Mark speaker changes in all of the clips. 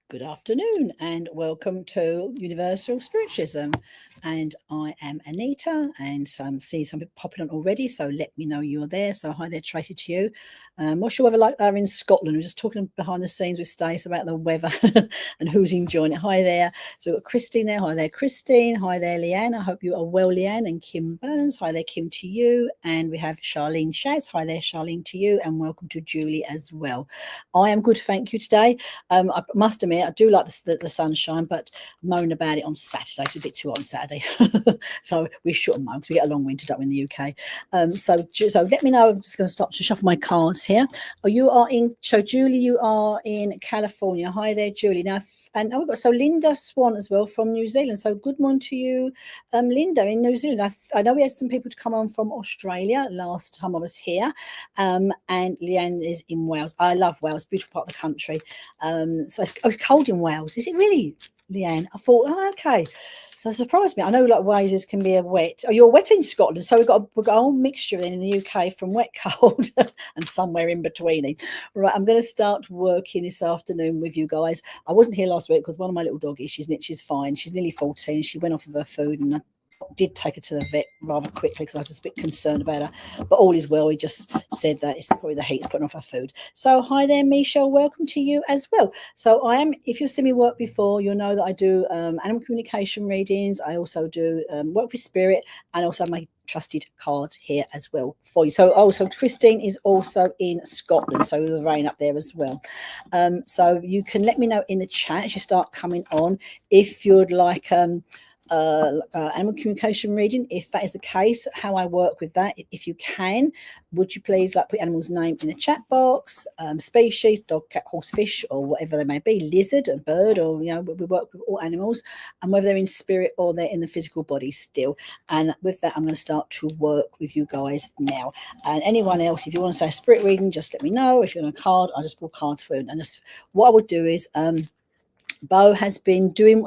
Speaker 1: Good afternoon and welcome to Universal Spiritualism. And I am Anita, and see some people popping on already, so let me know you're there. So hi there, Tracy, to you. Not sure whether like they're in Scotland. We're just talking behind the scenes with Stace about the weather and who's enjoying it. Hi there. So we've got Christine there. Hi there, Christine. Hi there, Leanne. I hope you are well, Leanne. And Kim Burns. Hi there, Kim, to you. And we have Charlene Shaz. Hi there, Charlene, to you. And welcome to Julie as well. I am good, thank you, today. I must admit, I do like the sunshine, but moan about it on Saturday. It's a bit too hot on Saturday. So we shouldn't moan because we get a long winter, don't we, in the UK. So let me know. I'm just going to start to shuffle my cards here. So Julie, you are in California. Hi there, Julie. Now, and we've got Linda Swan as well from New Zealand. So good morning to you, Linda in New Zealand. I know we had some people to come on from Australia last time I was here, and Leanne is in Wales. I love Wales, beautiful part of the country. So it was cold in Wales. Is it really, Leanne? I thought, oh, okay. So it surprised me. I know like Wales can be a wet. Oh, you're wet in Scotland. So we've got a whole mixture then in the UK from wet, cold and somewhere in between. Right, I'm going to start working this afternoon with you guys. I wasn't here last week because one of my little doggies, she's fine. She's nearly 14. She went off of her food and I did take her to the vet rather quickly because I was just a bit concerned about her, but all is well. He just said that it's probably the heat's putting off her food. So hi there, Michelle, welcome to you as well. So I am, if you've seen me work before, you'll know that I do animal communication readings. I also do work with spirit, and also my trusted cards here as well for you. So also Christine is also in Scotland, so the rain up there as well. So you can let me know in the chat as you start coming on if you'd like animal communication reading. If that is the case, how I work with that, if you can, would you please like put animal's name in the chat box, species, dog, cat, horse, fish, or whatever they may be, lizard, a bird, or we work with all animals, and whether they're in spirit or they're in the physical body still. And with that, I'm going to start to work with you guys now. And anyone else, if you want to say a spirit reading, just let me know. If you're on a card, I'll just pull cards for you. And just what I would do is Bo has been doing,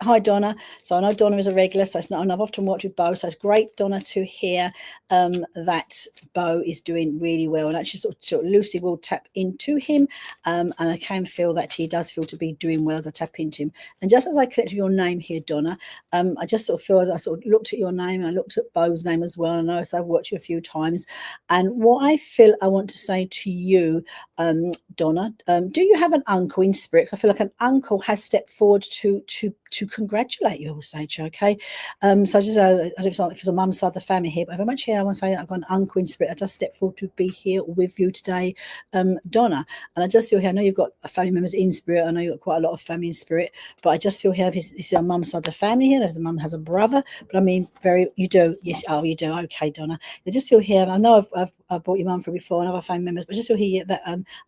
Speaker 1: hi Donna. So I know Donna is a regular, so it's not, and I've often worked with Bo, so it's great, Donna, to hear that Bo is doing really well, and actually sort of loosely will tap into him, and I can feel that he does feel to be doing well as I tap into him. And just as I connect with your name here, Donna, I just sort of feel as I sort of looked at your name, and I looked at Bo's name as well, and I know I've worked you a few times, and what I feel I want to say to you, Donna, do you have an uncle in spirit? Because I feel like an uncle has stepped forward to congratulate you, Osage, okay? So I just I don't know if it's a mum's side of the family here, but very much here I want to say that I've got an uncle in spirit. I just stepped forward to be here with you today, Donna. And I just feel here, I know you've got family members in spirit, I know you've got quite a lot of family in spirit, but I just feel here, this is a mum's side of the family here, the mum has a brother, but I mean, you do, yes, oh, you do, okay, Donna. I just feel here, I know I've brought your mum through before and other family members, but I just feel here that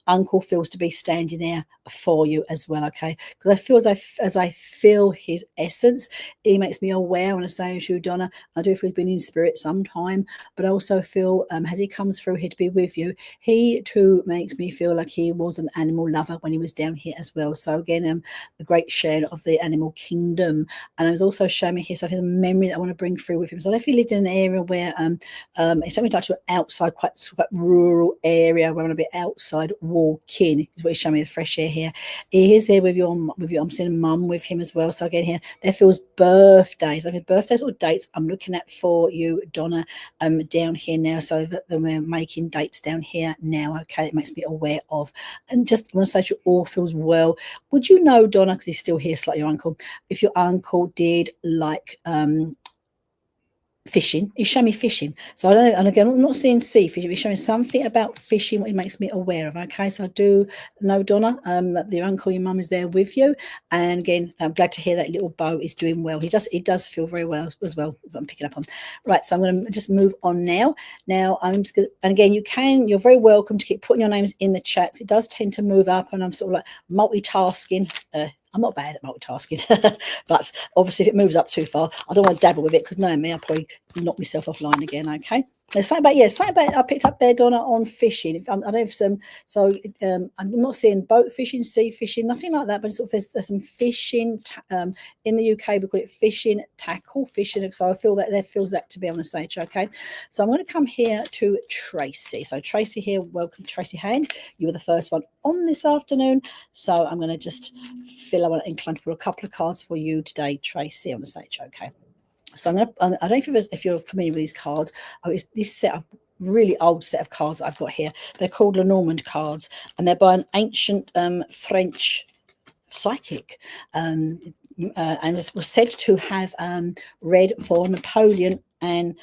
Speaker 1: uncle feels to be standing there for you as well, okay? Because I feel as I feel his essence, he makes me aware when I say to you, Donna, I do feel he's been in spirit sometime, but I also feel as he comes through here to be with you, he too makes me feel like he was an animal lover when he was down here as well. So again, a great share of the animal kingdom. And I was also showing me here, so there's a memory that I want to bring through with him. So I don't know if he lived in an area where it's something like to an outside, quite rural area where I want to be outside walking, is what he's showing me, the fresh air here. He is there with you. I'm seeing mum with him as well. So again here, there feels birthdays. I mean, birthdays or dates I'm looking at for you, Donna, down here now. So that we're making dates down here now. Okay, it makes me aware of. And just want to say to you, all feels well. Would you know, Donna, because he's still here, like your uncle, if your uncle did like fishing? He's showing me fishing, so I don't know, and again I'm not seeing seafish, he's showing something about fishing what he makes me aware of. Okay, so I do know, Donna, that your uncle, your mum is there with you, and again I'm glad to hear that little Bo is doing well. He does feel very well as well. I'm picking up on. Right, so I'm going to just move on now. I'm just going to, and again you're very welcome to keep putting your names in the chat. It does tend to move up, and I'm sort of like multitasking. I'm not bad at multitasking, but obviously if it moves up too far, I don't want to dabble with it, because knowing me, I'll probably knock myself offline again, okay? There's something about I picked up there, Donna, on fishing. I don't know if I'm not seeing boat fishing, sea fishing, nothing like that. But sort of there's some fishing in the UK. We call it fishing tackle, fishing. So I feel that there feels that to be on the stage. Okay, so I'm going to come here to Tracy. So Tracy here, welcome, Tracy Hand. You were the first one on this afternoon. So I'm going to just I want to incline to put a couple of cards for you today, Tracy, on the stage. Okay. So I don't know if you're familiar with these cards. It's this set of really old set of cards that I've got here. They're called Lenormand cards, and they're by an ancient French psychic. And it was said to have read for Napoleon and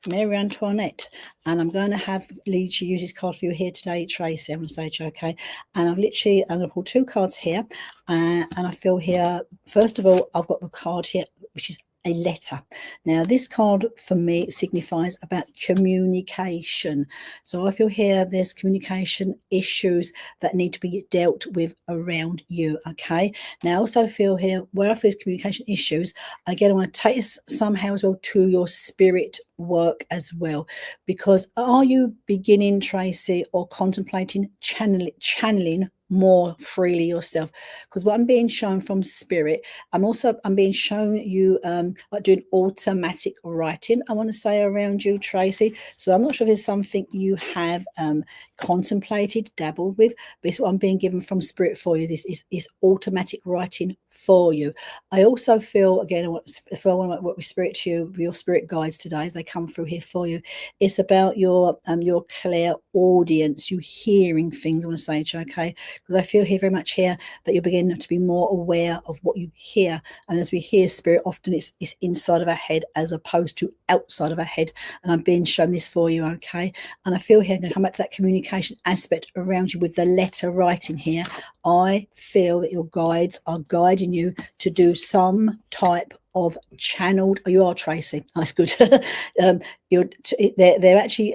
Speaker 1: Mary Antoinette. And I'm going to have Lee to use this card for you here today, Tracy. I'm going to say, okay. And I'm going to pull two cards here. And I feel here, first of all, I've got the card here, which is a letter. Now, this card for me signifies about communication. So I feel here there's communication issues that need to be dealt with around you. Okay. Now, I also feel here where I feel communication issues, again, I want to take us somehow as well to your spirit work as well, because are you beginning, Tracy, or contemplating channeling more freely yourself? Because what I'm being shown from spirit, I'm being shown you like doing automatic writing, I want to say, around you, Tracy. So I'm not sure if there's something you have contemplated, dabbled with, but it's what I'm being given from spirit for you. This is automatic writing for you. I also feel, again, if I want to work with spirit to you, your spirit guides today as they come through here for you, it's about your clear audience, you hearing things, I want to say, okay? Because I feel here very much here that you're beginning to be more aware of what you hear. And as we hear spirit, often it's inside of our head as opposed to outside of our head. And I'm being shown this for you, okay? And I feel here, I'm going to come back to that communication aspect around you with the letter writing here. I feel that your guides are guiding you to do some type of channeled. Oh, you are, Tracy. That's good. They're actually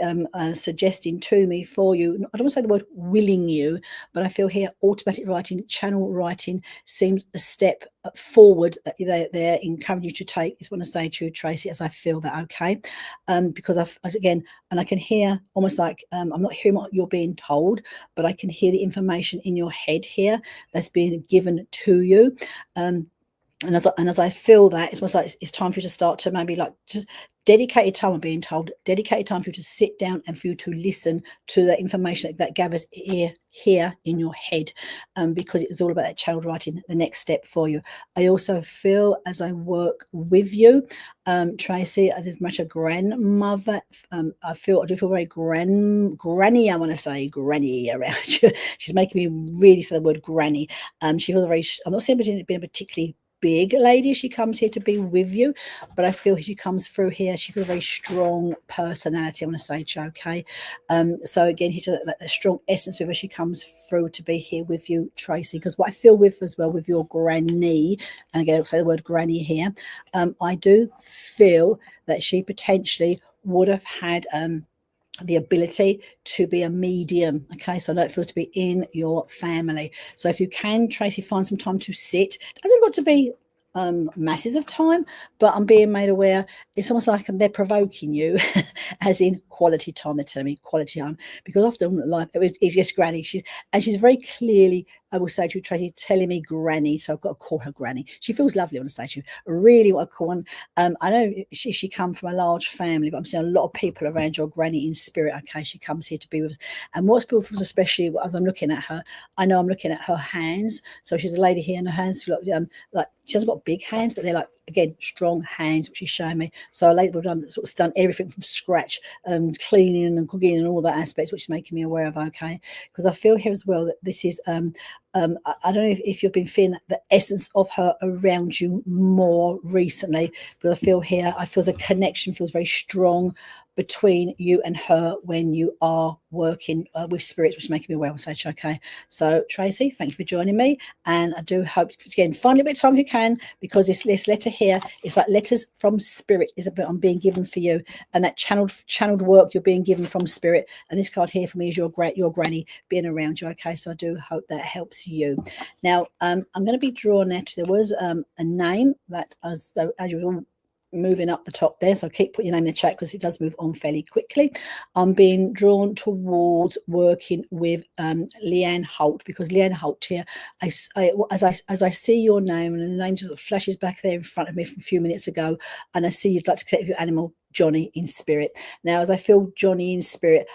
Speaker 1: suggesting to me for you, I don't want to say the word willing you, but I feel here automatic writing, channel writing seems a step forward they're encouraging you to take. Is what I say to you, Tracy, as I feel that, okay? Because again, and I can hear almost like I'm not hearing what you're being told, but I can hear the information in your head here that's being given to you. And as I feel that, it's almost like it's time for you to start to maybe like just dedicated time, I'm being told, dedicated time for you to sit down and for you to listen to the information that gathers here in your head, because it's all about that child writing, the next step for you. I also feel as I work with you, Tracy, there's much a grandmother. I do feel very granny, I want to say granny around you. She's making me really say the word granny. She feels very, I'm not saying being a particularly big lady, she comes here to be with you, but I feel she comes through here, she feels a very strong personality, I want to say, okay? So again, here's that strong essence with her, she comes through to be here with you, Tracy, because what I feel with as well with your granny, and again I'll say the word granny here, I do feel that she potentially would have had the ability to be a medium. Okay, so I know it feels to be in your family. So if you can, Tracy, find some time to sit. It hasn't got to be masses of time, but I'm being made aware it's almost like they're provoking you as in quality time. They're telling me quality time, because often life it's just granny, she's very clearly, I will say to you, Tracy, telling me granny, so I've got to call her granny. She feels lovely, I want to say to you, really what I call one. I know she come from a large family, but I'm seeing a lot of people around your granny in spirit. Okay, she comes here to be with us. And what's beautiful is, especially as I'm looking at her, I know I'm looking at her hands. So she's a lady here, and her hands feel like she hasn't got big hands, but they're like, again, strong hands, which she's showing me. So a lady would have done everything from scratch, cleaning and cooking and all that aspects, which is making me aware of, okay? Because I feel here as well that this is I don't know if you've been feeling the essence of her around you more recently, but I feel the connection feels very strong between you and her when you are working with spirits, which is making me aware of such, okay? So Tracy, thank you for joining me, and I do hope, again, find a bit of time if you can, because this letter here is like letters from spirit is a bit I'm being given for you, and that channeled work you're being given from spirit. And this card here for me is your granny being around you, okay? So I do hope that helps you. Now I'm going to be drawing that there was a name that as you moving up the top there, so keep putting your name in the chat because it does move on fairly quickly. I'm being drawn towards working with Leanne Holt, because Leanne Holt here, as I see your name, and the name just flashes back there in front of me from a few minutes ago, and I see you'd like to connect with your animal Johnny in spirit. Now, as I feel Johnny in spirit,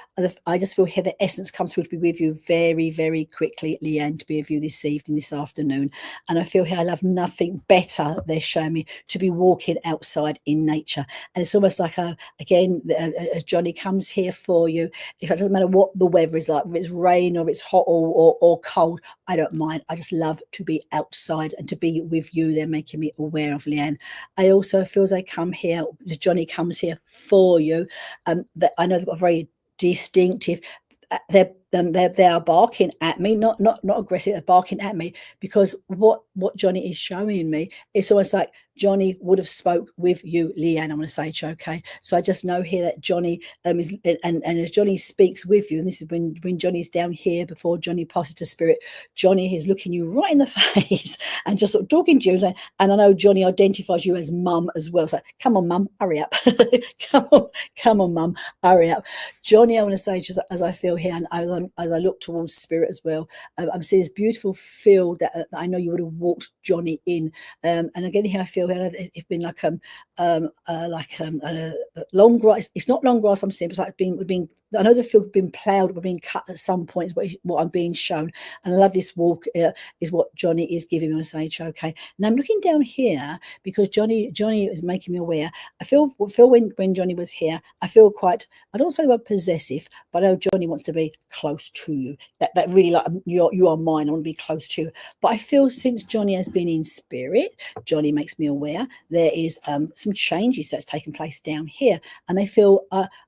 Speaker 1: I just feel here the essence comes through to be with you very, very quickly, Leanne, to be with you this evening, this afternoon. And I feel here I love nothing better, they're showing me, to be walking outside in nature. And it's almost like, again, Johnny comes here for you. It doesn't matter what the weather is like, if it's rain or it's hot or cold, I don't mind. I just love to be outside and to be with you. They're making me aware of, Leanne. I also feel as I come here, Johnny comes here for you. That I know they've got a very distinctive, they are barking at me, not aggressive, they're barking at me, because what Johnny is showing me, it's almost like Johnny would have spoke with you, Leanne. I'm going to say, okay. So I just know here that Johnny is, and as Johnny speaks with you, and this is when Johnny's down here before Johnny passes to spirit, Johnny is looking you right in the face and just sort of talking to you. And I know Johnny identifies you as mum as well. So come on, mum, hurry up. come on, mum, hurry up. Johnny, I want to say, just as I feel here, and as I look towards spirit as well, I'm seeing this beautiful field that I know you would have walked Johnny in. And again, here I feel here it's been like long grass. It's not long grass I'm seeing, but it's like being I know the field been ploughed, but being cut at some point is what I'm being shown. And I love this walk is what Johnny is giving me on a stage. Okay. Now I'm looking down here because Johnny is making me aware. I feel when Johnny was here, I feel quite, I don't say about possessive, but I know Johnny wants to be close to you. That really, like, you are mine. I want to be close to you. But I feel since Johnny has been in spirit, Johnny makes me aware there is some changes that's taken place down here, and they feel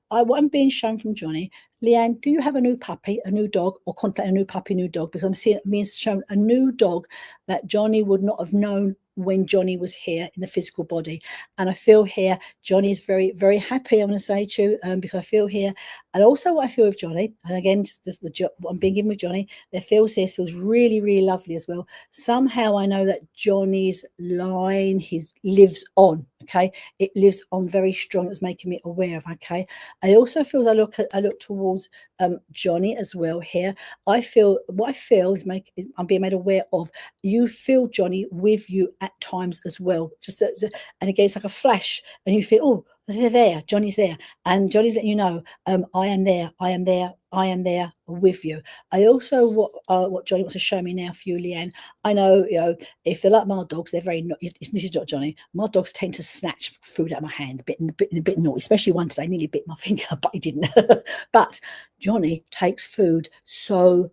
Speaker 1: what I'm being shown from Johnny. Leanne, do you have a new puppy, a new dog, or contemplate a new puppy, new dog? Because I'm seeing being shown a new dog that Johnny would not have known when Johnny was here in the physical body. And I feel here Johnny is very, very happy, I'm going to say to you, because I feel here, and also what I feel with Johnny, and again, just what I'm being given with Johnny, there feels really, really lovely as well. Somehow I know that Johnny's line lives on. Okay, it lives on very strong. It's making me aware of. Okay, I also feel as I look towards Johnny as well here. I feel is I'm being made aware of. You feel Johnny with you at times as well. And again, it's like a flash, and you feel, oh, they're there. Johnny's there, and Johnny's letting you know, I am there. I am there. I am there with you. I also what Johnny wants to show me now for you, Leanne. I know, if they're like my dogs, they're very. This is not Johnny. My dogs tend to snatch food out of my hand, a bit naughty. Especially one today, nearly bit my finger, but he didn't. But Johnny takes food so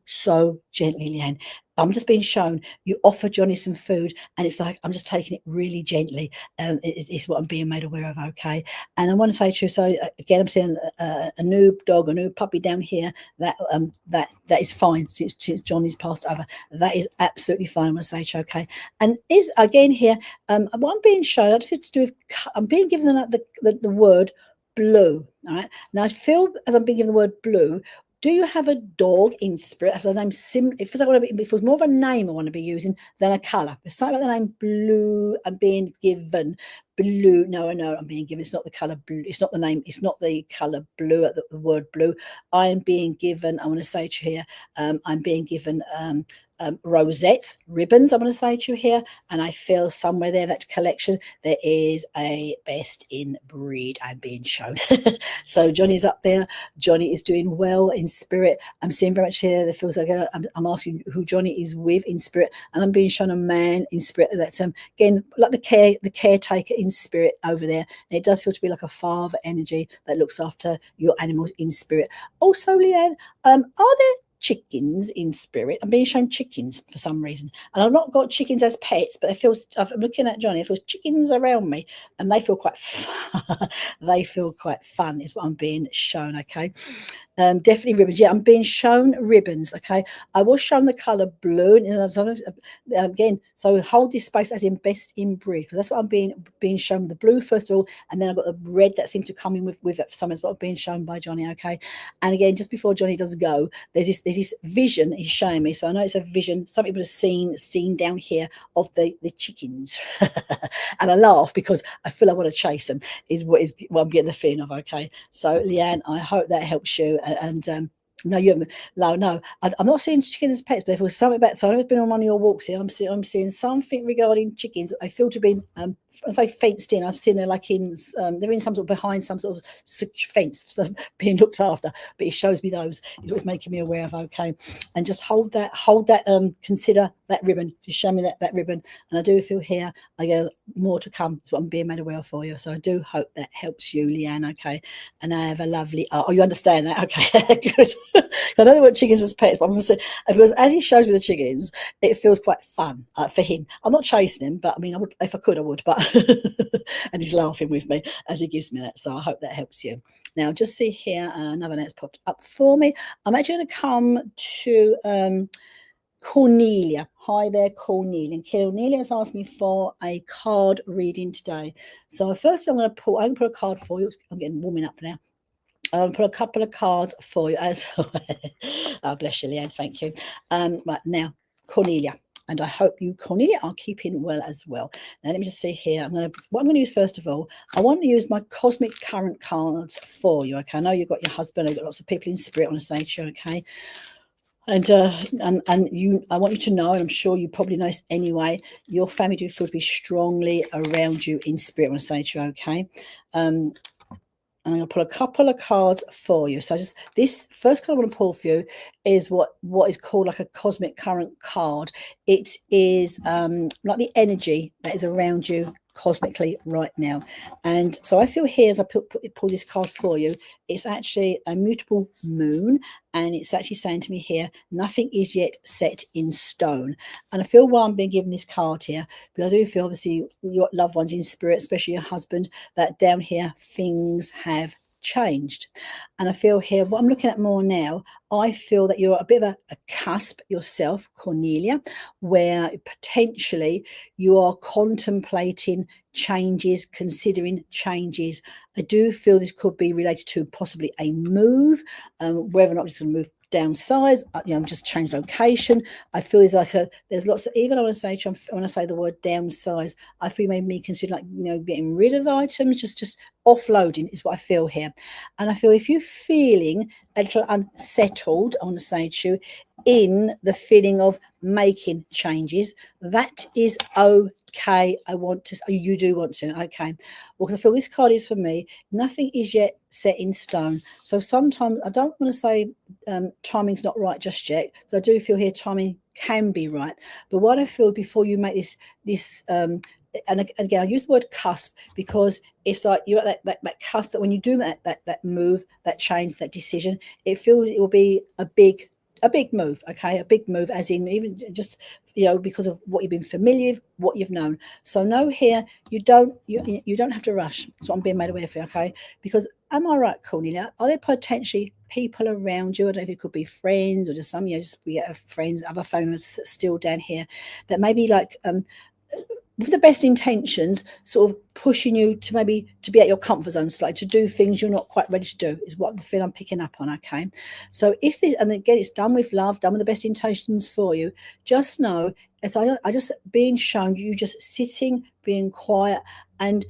Speaker 1: gently, Leanne. I'm just being shown you offer Johnny some food, and it's like I'm just taking it really gently. It's what I'm being made aware of. Okay, and I want to say to you, so again, I'm seeing a new dog, a new puppy down here. That is fine since Johnny's passed over. That is absolutely fine. I'm going to say to you, okay, and is again here. What I'm being shown, I don't know if it's to do with, I'm being given the word blue. All right, now I feel as I'm being given the word blue. Do you have a dog in spirit as a name? If it was more of a name I want to be using than a colour. There's something about the name blue I'm being given. Blue. No, I'm being given. It's not the colour blue. It's not the name. It's not the colour blue. The word blue. I am being given. I want to say to you here. I'm being given rosettes, ribbons. I'm going to say to you here, and I feel somewhere there that collection there is a best in breed. I'm being shown. So Johnny's up there. Johnny is doing well in spirit. I'm seeing very much here. That feels like I'm asking who Johnny is with in spirit, and I'm being shown a man in spirit. That's again like the caretaker in spirit over there. And it does feel to be like a father energy that looks after your animals in spirit. Also, Leanne, are there chickens in spirit? I'm being shown chickens for some reason, and I've not got chickens as pets, but I'm looking at Johnny. It feels chickens around me, and they feel quite fun. They feel quite fun is what I'm being shown. Okay, definitely ribbons. Yeah, I'm being shown ribbons. Okay, I was shown the color blue, and again, so hold this space as in best in breed, because that's what I'm being shown. The blue first of all, and then I've got the red that seemed to come in with it for some. Is what I'm being shown by Johnny. Okay, and again, just before Johnny does go, there's there's this vision he's showing me. So I know it's a vision. Some people have seen down here of the chickens. And I laugh because I feel I want to chase them, is what I'm getting the feeling of. Okay. So Leanne, I hope that helps you. And no, you haven't. No, I'm not seeing chickens as pets, but if it was something about, so I've been on one of your walks here, I'm seeing something regarding chickens. I feel to be, I say fenced in. I've seen they're like they're in some sort of behind some sort of fence, so being looked after. But it shows me those. It was making me aware of. Okay, and just hold that. Consider that ribbon. Just show me that ribbon. And I do feel here, I go more to come. That's what I'm being made aware for you. So I do hope that helps you, Leanne. Okay, and I have a lovely. Oh, you understand that? Okay, good. I don't want chickens as pets, but I'm going to say, because as he shows me the chickens, it feels quite fun for him. I'm not chasing him, but I mean, I would, if I could, I would. But and he's laughing with me as he gives me that. So I hope that helps you. Now, just see here, another note's popped up for me. I'm actually going to come to Cornelia. Hi there, Cornelia. And Cornelia has asked me for a card reading today. So first, I'm going to put a card for you. I'm getting warming up now. I'll put a couple of cards for you as well. Oh, bless you, Leanne. Thank you. Right now, Cornelia. And I hope you, Cornelia, are keeping well as well. Now, let me just see here. What I'm going to use first of all, I want to use my cosmic current cards for you. Okay, I know you've got your husband, you've got lots of people in spirit on the stage, okay. And you, I want you to know, and I'm sure you probably know this anyway, your family do feel to be strongly around you in spirit on the stage, okay. And I'm going to pull a couple of cards for you. So just this first card I want to pull for you is what is called like a cosmic current card. It is like the energy that is around you cosmically right now. And so I feel here, as I pull this card for you, it's actually a mutable moon, and it's actually saying to me here, nothing is yet set in stone. And I feel why I'm being given this card here, but I do feel obviously your loved ones in spirit, especially your husband, that down here things have changed. And I feel here, what I'm looking at more now, I feel that you're a bit of a cusp yourself, Cornelia, where potentially you are contemplating changes, considering changes. I do feel this could be related to possibly a move, whether or not it's going to move downsize, just change location. I feel there's lots of, even I want to say the word downsize, I feel made me consider getting rid of items, just offloading is what I feel here. And I feel if you're feeling a little unsettled, I want to say to you, in the feeling of making changes, that is okay. You do want to, okay. Well, because I feel this card is for me, nothing is yet set in stone. So sometimes I don't want to say timing's not right just yet, because I do feel here timing can be right. But what I feel before you make this and again, I use the word cusp because it's like you're at that cusp, that when you do that move, that change, that decision, it feels it will be a big move, okay, a big move, as in even just because of what you've been familiar with, what you've known. So know here, you don't have to rush. That's what I'm being made aware of, okay? Because am I right, Cornelia? Are there potentially people around you? I don't know if it could be friends or just some, we have friends, other families still down here that maybe with the best intentions, sort of pushing you to maybe to be at your comfort zone slightly, to do things you're not quite ready to do, is what I feel I'm picking up on, okay? So if this, and again, it's done with love, done with the best intentions for you, just know, as I just being shown, you just sitting, being quiet, and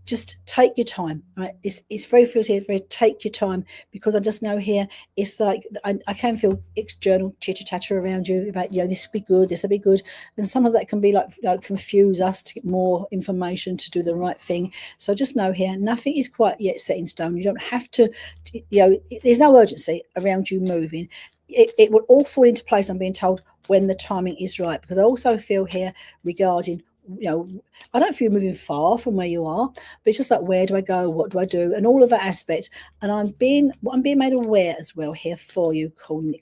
Speaker 1: just take your time, right? It's very feels here, very take your time, because I just know here it's like I can feel external chitter chatter around you about this will be good, this will be good, and some of that can be like confuse us to get more information to do the right thing. So just know here, nothing is quite yet set in stone. You don't have to, there's no urgency around you moving. It will all fall into place, I'm being told, when the timing is right. Because I also feel here regarding, I don't feel moving far from where you are, but it's just like, where do I go? What do I do? And all of that aspect. And I'm being made aware as well here for you,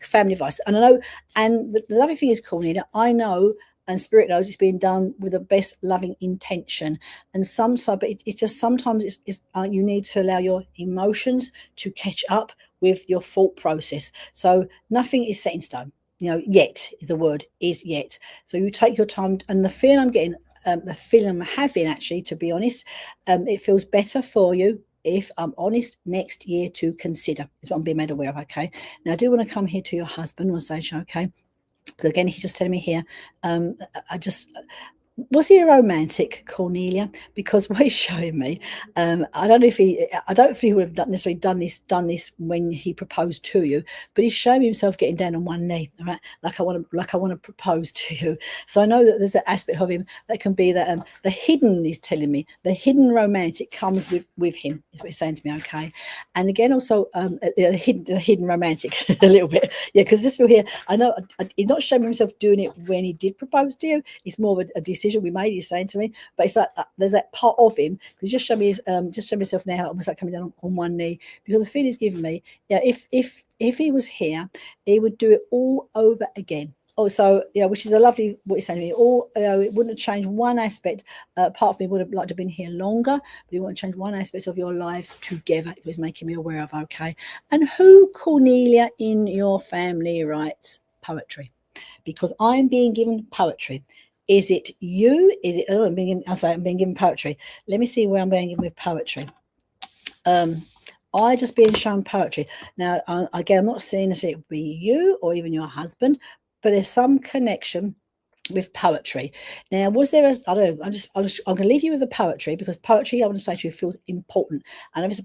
Speaker 1: family advice. And I know, and the lovely thing is, Cornelia, I know, and spirit knows it's being done with the best loving intention. And sometimes, but it's just sometimes you need to allow your emotions to catch up with your thought process. So nothing is set in stone. Yet, the word is yet. So you take your time, and the feeling I'm getting, the feeling I'm having, actually, to be honest, it feels better for you if I'm honest, next year to consider is what I'm being made aware of. Okay, now I do want to come here to your husband and say, okay, but again, he's just telling me here, I just, was he a romantic, Cornelia? Because what he's showing me, I don't know if he, I don't think he would have necessarily done this when he proposed to you, but he's showing himself getting down on one knee, all right, like I want to propose to you. So I know that there's an aspect of him that can be that the hidden, he's telling me, the hidden romantic comes with him, is what he's saying to me. Okay, and again also the hidden romantic a little bit, yeah, because this feel here, I know he's not showing himself doing it when he did propose to you. It's more of a decision we made, he's saying to me, but it's like there's that part of him, because just show me just show myself now, almost like coming down on one knee, because the feeling he's giving me, yeah, if he was here, he would do it all over again. Oh, so yeah, which is a lovely what he's saying to me. All it wouldn't have changed one aspect. Part of me would have liked to have been here longer, but he wouldn't change one aspect of your lives together. It was making me aware of. Okay, and who, Cornelia, in your family writes poetry? Because I'm being given poetry. Is it you? Is it? Oh, I'm being given poetry. Let me see where I'm being given with poetry. I just being shown poetry. Now, again, I'm not saying that it would be you or even your husband, but there's some connection with poetry. Now, was there a, I don't know, I'm going to leave you with the poetry, because poetry, I want to say to you, feels important. And if it's a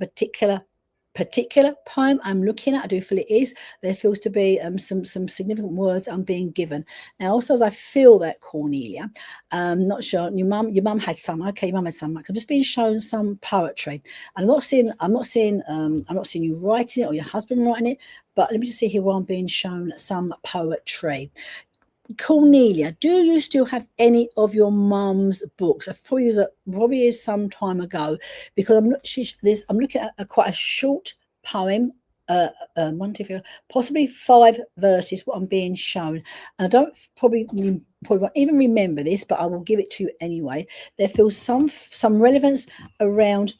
Speaker 1: particular poem I'm looking at, I do feel it is, there feels to be some significant words I'm being given. Now also, as I feel that, Cornelia, not sure, your mum had some, okay, your mum had some, I'm just being shown some poetry. I'm not seeing you writing it or your husband writing it, but let me just see here where I'm being shown some poetry. Cornelia, do you still have any of your mum's books? It probably is some time ago, because I'm looking at quite a short poem, one, two, three, possibly 5 verses, what I'm being shown. And I don't probably won't even remember this, but I will give it to you anyway. There feels some relevance around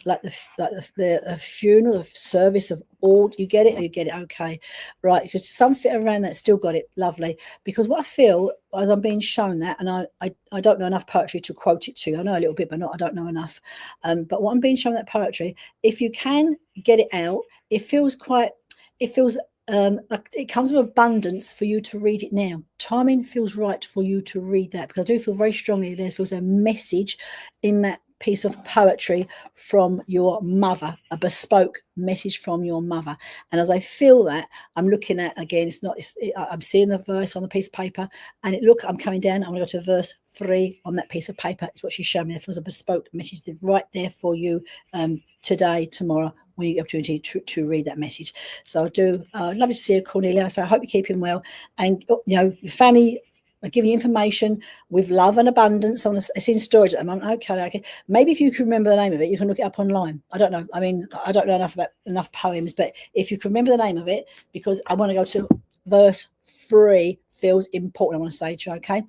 Speaker 1: like the funeral, the service of all. You get it? You get it? Okay, right, because something around that still got it. Lovely. Because what I feel as I'm being shown that, and I don't know enough poetry to quote it to you. I know a little bit, but I don't know enough. But what I'm being shown that poetry, if you can get it out, it feels it comes with abundance for you to read it now. Timing feels right for you to read that, because I do feel very strongly there feels a message in that piece of poetry from your mother, a bespoke message from your mother. And as I feel that, I'm looking at, again, I'm seeing the verse on the piece of paper, and I'm coming down, I'm going to go to verse 3 on that piece of paper. It's what she's showing me. There was a bespoke message right there for you today, tomorrow, when you get the opportunity to read that message. So I'd love to see you, Cornelia. So I hope you're keeping well, and your family are giving you information with love and abundance. It's in storage at the moment. Okay. Maybe if you can remember the name of it, you can look it up online. I don't know. I mean, I don't know enough poems, but if you can remember the name of it, because I want to go to verse 3, feels important. I want to say to you, okay?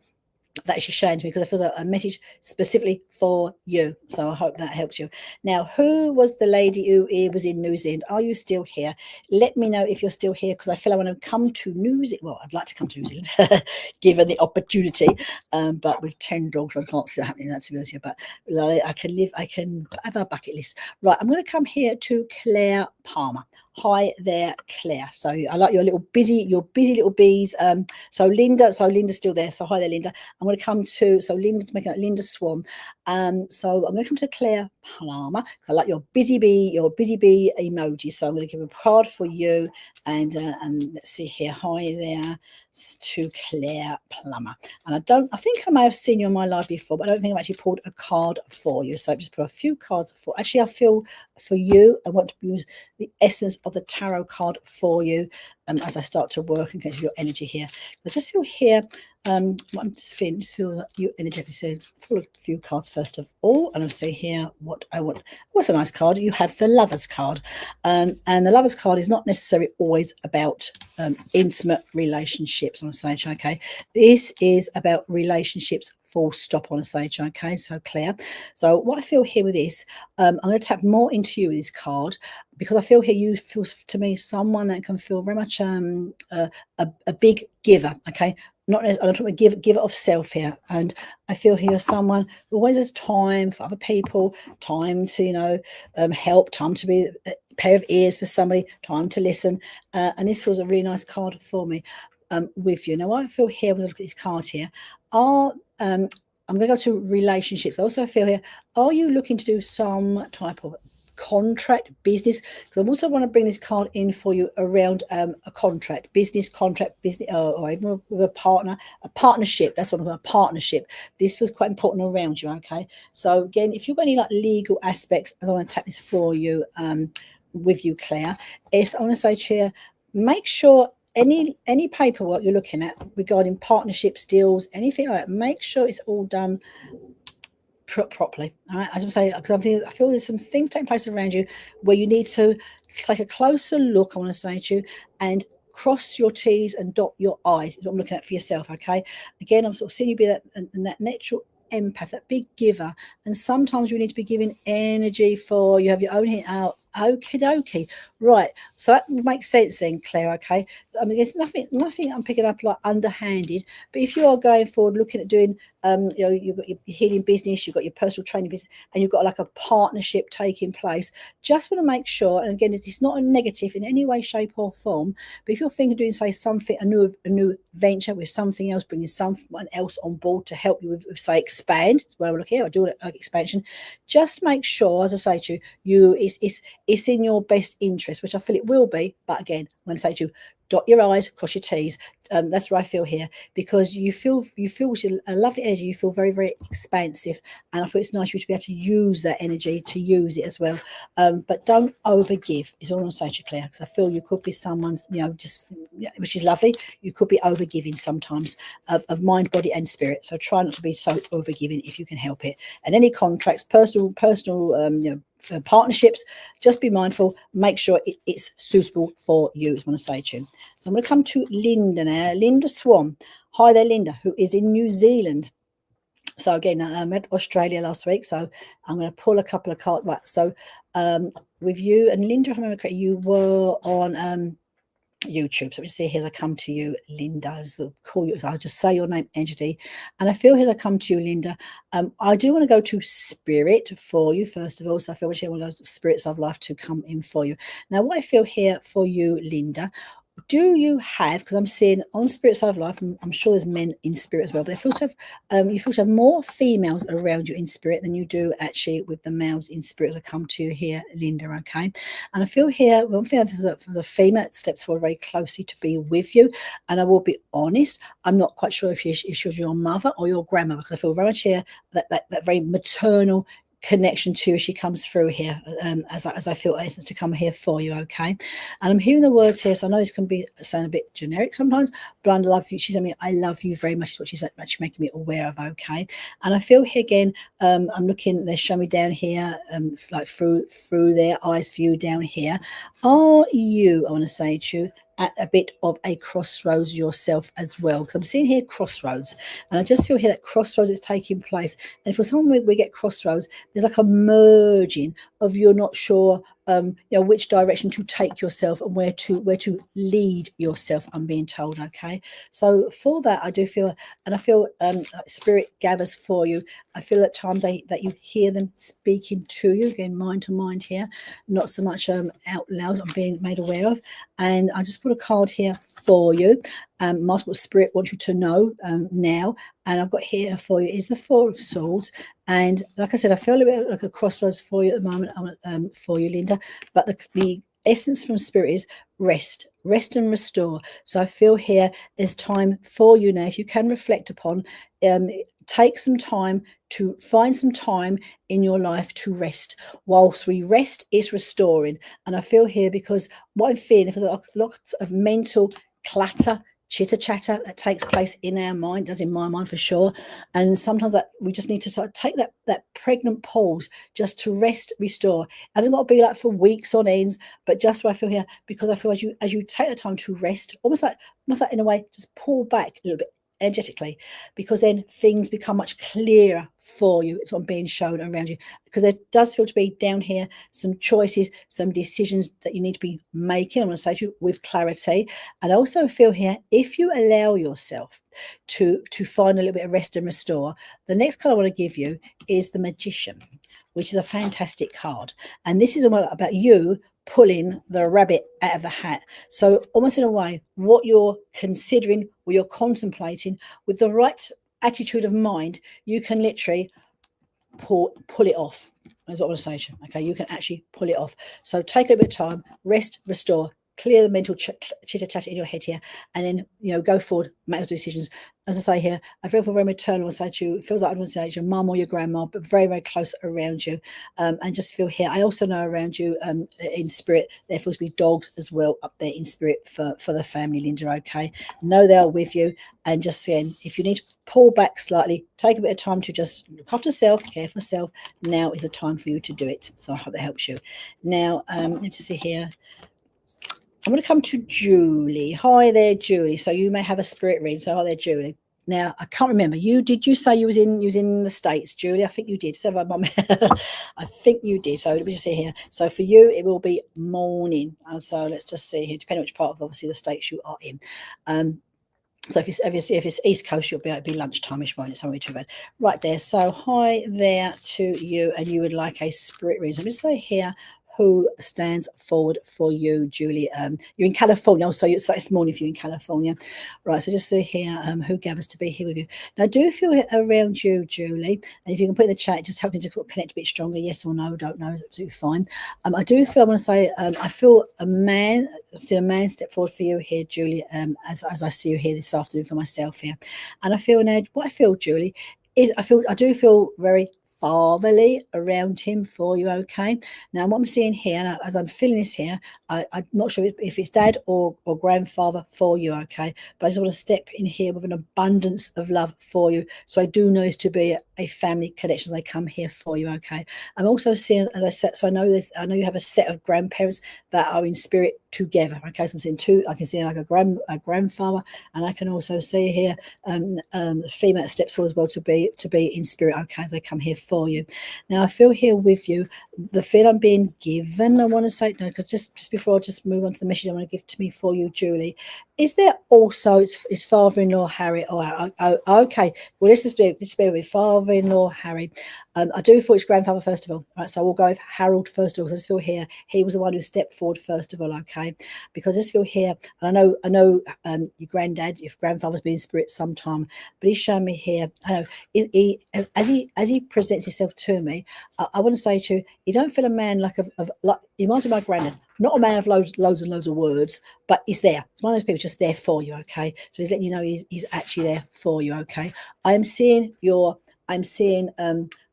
Speaker 1: That is sharing to me, because it feels like a message specifically for you. So I hope that helps you. Now, who was the lady who was in New Zealand? Are you still here? Let me know if you're still here, because I feel I want to come to New Zealand. Well, I'd like to come to New Zealand, given the opportunity. But with 10 dogs, I can't see that happening. That's honest, but I can have a bucket list. Right, I'm going to come here to Claire Palmer. Hi there, Claire. So I like your busy little bees. So Linda's still there. So hi there, Linda. I'm going to come to making out Linda Swan. So I'm going to come to Claire Palmer. I like your busy bee emoji. So I'm going to give a card for you, and let's see here. Hi there to Claire Plummer. And I think I may have seen you in my live before, but I don't think I've actually pulled a card for you. So I've just put a few cards for. Actually, I feel for you, I want to use the essence of the tarot card for you as I start to work and get your energy here. I just feel here. I'm just feel like you energetically. So pull a few cards first of all, and I'll see here what I want. What's a nice card? You have the Lover's card, and the Lover's card is not necessarily always about intimate relationships on a stage. Okay, this is about relationships. Full stop on a stage. Okay, so Claire. So what I feel here with this, I'm going to tap more into you with this card, because I feel here you feel to me someone that can feel very much a big giver. Okay, not necessarily, I'm talking about give it of self here. And I feel here someone who always has time for other people, time to, help, time to be a pair of ears for somebody, time to listen. And this was a really nice card for me, with you. Now, what I feel here, when I look at this card here, are, I'm going to go to relationships. I also feel here, are you looking to do some type of contract business? Because I also want to bring this card in for you around a contract business, or even with a partner, a partnership. That's what I'm a partnership. This feels quite important around you. Okay, so again, if you've got any like legal aspects, I want to tap this for you, with you, Claire. Is I want to say to you, make sure any paperwork you're looking at regarding partnerships, deals, anything like that, make sure it's all done properly. All right, as I'm saying, because I feel there's some things taking place around you where you need to take a closer look. I want to say to you, and cross your T's and dot your I's is what I'm looking at for yourself. Okay, again, I'm sort of seeing you be that natural empath, that big giver, and sometimes you need to be giving energy for, you have your own hit out. Okie dokie. Right. So that makes sense then, Claire. Okay. I mean, there's nothing I'm picking up like underhanded. But if you are going forward looking at doing, you've got your healing business, you've got your personal training business, and you've got like a partnership taking place, just want to make sure, and again, it's not a negative in any way, shape, or form, but if you're thinking of doing, say, something, a new venture with something else, bringing someone else on board to help you with say, expand, that's where I look here, I do like expansion, just make sure, as I say to you, it's in your best interest, which I feel it will be. But again, I'm going to say to you, dot your I's, cross your T's. That's what I feel here, because you feel which is a lovely energy. You feel very, very expansive, and I feel it's nice for you to be able to use that energy, to use it as well. But don't overgive. Is all I'm going to say to you, Claire, because I feel you could be someone, just, which is lovely. You could be overgiving sometimes of mind, body, and spirit. So try not to be so overgiving if you can help it. And any contracts, personal, for partnerships, just be mindful, make sure it's suitable for you, is what I want to say to you. So I'm going to come to Linda now. Linda Swan. Hi there, Linda, who is in New Zealand. So again, I met Australia last week, so I'm going to pull a couple of cards. Right, so with you and Linda, if I remember correctly, you were on YouTube. So we see here I come to you, Linda. So call you. I'll just say your name, entity, and I feel here I come to you, Linda. I do want to go to spirit for you first of all. So I feel I want to go to spirits of life to come in for you. Now, what I feel here for you, Linda. Do you have, because I'm seeing on Spirit Side of Life, I'm sure there's men in spirit as well, but I feel to have, you feel to have more females around you in spirit than you do actually with the males in spirit that come to you here, Linda, okay? And I feel here, one thing for the female steps forward very closely to be with you, and I will be honest, I'm not quite sure if she's your mother or your grandmother, because I feel very much here that very maternal connection to, she comes through here, as I feel essence to come here for you, okay? And I'm hearing the words here, so I know this can be sound a bit generic sometimes, but I love you. She's saying, I love you very much, is what she's actually making me aware of, okay? And I feel here again, I'm looking, they're showing me down here, like through their eyes view down here. Are you, I want to say to you, at a bit of a crossroads yourself as well? Because I'm seeing here crossroads, and I just feel here that crossroads is taking place. And for someone we get crossroads, there's like a merging of, you're not sure which direction to take yourself and where to lead yourself, I'm being told, okay? So for that, I do feel, and I feel spirit gathers for you. I feel at times that you hear them speaking to you, again, mind to mind here, not so much out loud, I'm being made aware of. And I just put a card here for you. Multiple spirit wants you to know now. And I've got here for you is the Four of Swords. And like I said, I feel a bit like a crossroads for you at the moment, for you, Linda. But the essence from spirit is rest and restore. So I feel here there's time for you now. If you can reflect upon, take some time to find some time in your life to rest. Whilst we rest is restoring. And I feel here, because what I'm feeling, if there's lots of mental clutter, chitter chatter that takes place in our mind, does in my mind for sure. And sometimes that we just need to sort of take that pregnant pause just to rest, restore. It hasn't got to be like for weeks on ends, but just what I feel here, because I feel as you take the time to rest, almost like in a way, just pull back a little bit, energetically, because then things become much clearer for you. It's what I'm being shown around you, because there does feel to be down here some choices, some decisions that you need to be making. I'm going to say to you with clarity. And I also feel here, if you allow yourself to find a little bit of rest and restore, the next card I want to give you is the Magician, which is a fantastic card. And this is about you pulling the rabbit out of the hat. So almost in a way, what you're considering, what you're contemplating, with the right attitude of mind, you can literally pull it off. That's what I want to say to you. Okay, you can actually pull it off. So take a bit of time, rest, restore, clear the mental chitter-chatter in your head here, and then, go forward, make those decisions. As I say here, I feel very maternal. I say to you, it feels like I want to say to your mum or your grandma, but very, very close around you. And just feel here, I also know around you in spirit, there feels to be dogs as well up there in spirit for the family, Linda, okay? Know they're with you. And just again, if you need to pull back slightly, take a bit of time to just look after self, care for self, now is the time for you to do it. So I hope that helps you. Now, let's see here. I'm going to come to Julie. Hi there, Julie. So you may have a spirit reading. So hi there, Julie. Now, I can't remember. Did you say you was in the States, Julie? I think you did. So I think you did. So let me just see here. So for you, it will be morning. So let's just see here, depending on which part of obviously the States you are in. So if it's East Coast, you'll be lunchtime-ish, won't it? Somewhere too bad. Right there. So hi there to you, and you would like a spirit reading. So I'm just say here, who stands forward for you, Julie? You're in California, so it's this morning if you're in California. Right, so just see here, who gathers to be here with you. Now, do feel it around you, Julie, and if you can put in the chat, just help me to connect a bit stronger, yes or no, don't know, it's absolutely fine. I do feel, I want to say, I feel a man step forward for you here, Julie, as I see you here this afternoon for myself here. And I feel now, what I feel, Julie, is I do feel very fatherly around him for you, okay? Now, what I'm seeing here, as I'm feeling this here, I'm not sure if it's dad or grandfather for you, okay? But I just want to step in here with an abundance of love for you. So I do know this to be a family connection as they come here for you, okay? I'm also seeing, as I said, so I know you have a set of grandparents that are in spirit together, okay? So I'm seeing two. I can see like a grandfather, and I can also see here female steps forward as well to be in spirit, okay, as they come here for you. Now I feel here with you the feel I'm being given. I want to say no, because just before I just move on to the message I want to give to me for you, Julie, is there also his father-in-law Harry? Okay, well this is with father-in-law Harry. I do feel it's grandfather first of all, right? So we'll go with Harold first of all. So I just feel here he was the one who stepped forward first of all, okay? Because I just feel here, and I know your granddad, your grandfather's been in spirit sometime, but he's showing me here. I know as he presents himself to me, I want to say to you, you don't feel a man like he reminds me of my granddad. Not a man of loads and loads of words, but he's there. It's one of those people just there for you, okay? So he's letting you know he's actually there for you, okay? I'm seeing